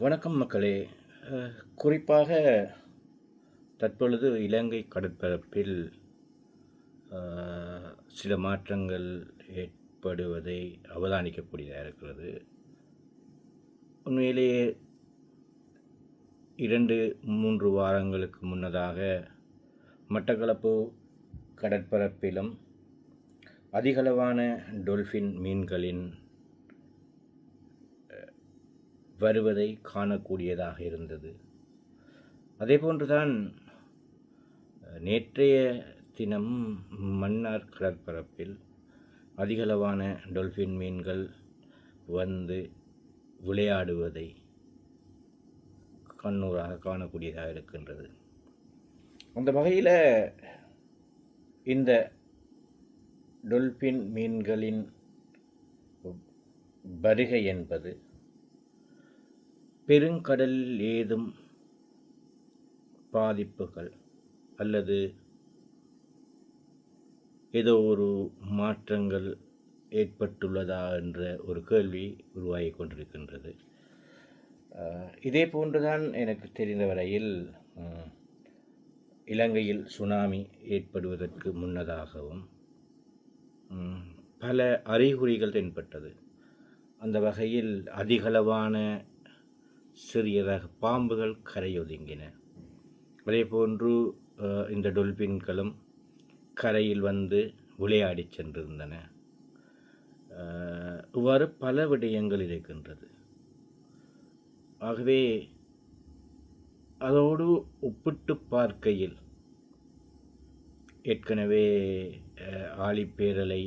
வணக்கம் மக்களே. குறிப்பாக தற்பொழுது இலங்கை கடற்பரப்பில் சில மாற்றங்கள் ஏற்படுவதை அவதானிக்கக்கூடியதாக இருக்கிறது. உண்மையிலேயே 2-3 வாரங்களுக்கு முன்னதாக மட்டக்களப்பு கடற்பரப்பிலும் அதிகளவான டொல்ஃபின் மீன்களின் வருவதை காணக்கூடியதாக இருந்தது. அதேபோன்றுதான் நேற்றைய தினம் மன்னார் கடற்பரப்பில் அதிகளவான டொல்ஃபின் மீன்கள் வந்து விளையாடுவதை கண்ணூராக காணக்கூடியதாக இருக்கின்றது. அந்த வகையில் இந்த டொல்ஃபின் மீன்களின் வருகை என்பது பெருங்கடலில் ஏதும் பாதிப்புகள் அல்லது ஏதோ ஒரு மாற்றங்கள் ஏற்பட்டுள்ளதா என்ற ஒரு கேள்வி உருவாகி கொண்டிருக்கின்றது. இதே போன்றுதான் எனக்கு தெரிந்த வரையில் இலங்கையில் சுனாமி ஏற்படுவதற்கு முன்னதாகவும் பல அறிகுறிகள் தென்பட்டது. அந்த வகையில் அதிகளவான சிறியதாக பாம்புகள் கரையொதுங்கின. அதேபோன்று இந்த டொல்பின்களும் கரையில் வந்து விளையாடி சென்றிருந்தன. இவ்வாறு பல விடயங்கள் இருக்கின்றது. ஆகவே அதோடு ஒப்பிட்டு பார்க்கையில் ஏற்கனவே ஆழிப்பேரலை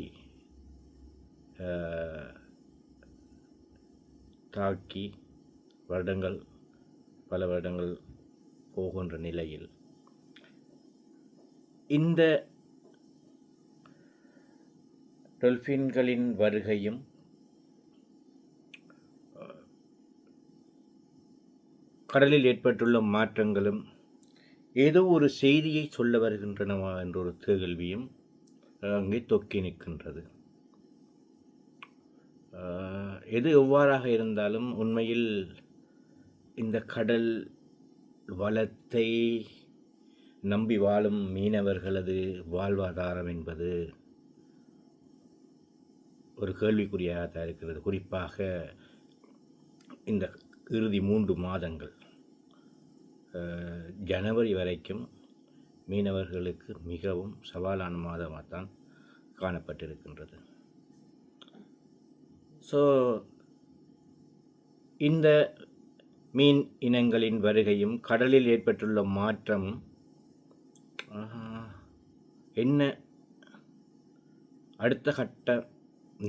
தாக்கி பல வருடங்கள் போகின்ற நிலையில் இந்த டொல்ஃபின்களின் வருகையும் கடலில் ஏற்பட்டுள்ள மாற்றங்களும் ஏதோ ஒரு செய்தியை சொல்ல வருகின்றனவா என்ற ஒரு கேள்வியும் அங்கே தொக்கி நிற்கின்றது. எது எவ்வாறாக இருந்தாலும் உண்மையில் இந்த கடல் வளத்தை நம்பி வாழும் மீனவர்களது வாழ்வாதாரம் என்பது ஒரு கேள்விக்குறியாகத்தான் இருக்கிறது. குறிப்பாக இந்த இறுதி 3 மாதங்கள் ஜனவரி வரைக்கும் மீனவர்களுக்கு மிகவும் சவாலான மாதமாகத்தான் காணப்பட்டிருக்கின்றது. இந்த மீன் இனங்களின் வருகையும் கடலில் ஏற்பட்டுள்ள மாற்றம் என்ன, அடுத்த கட்ட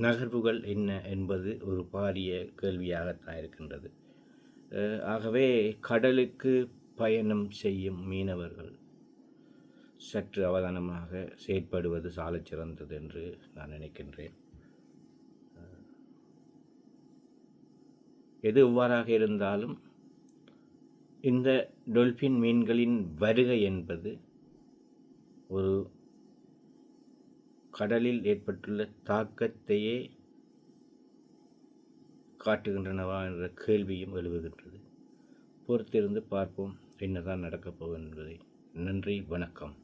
நகர்வுகள் என்ன என்பது ஒரு பாரிய கேள்வியாகத்தான் இருக்கின்றது. ஆகவே கடலுக்கு பயணம் செய்யும் மீனவர்கள் சற்று அவதானமாக செயற்படுவது சாலச் சிறந்தது என்று நான் நினைக்கின்றேன். எது எவ்வாறாக இருந்தாலும் இந்த டொல்ஃபின் மீன்களின் வருகை என்பது ஒரு கடலில் ஏற்பட்டுள்ள தாக்கத்தையே காட்டுகின்றனவா என்ற கேள்வியும் எழுவுகின்றது. பொறுத்திருந்து பார்ப்போம் என்னதான் நடக்கப் போகும் என்பதை. நன்றி, வணக்கம்.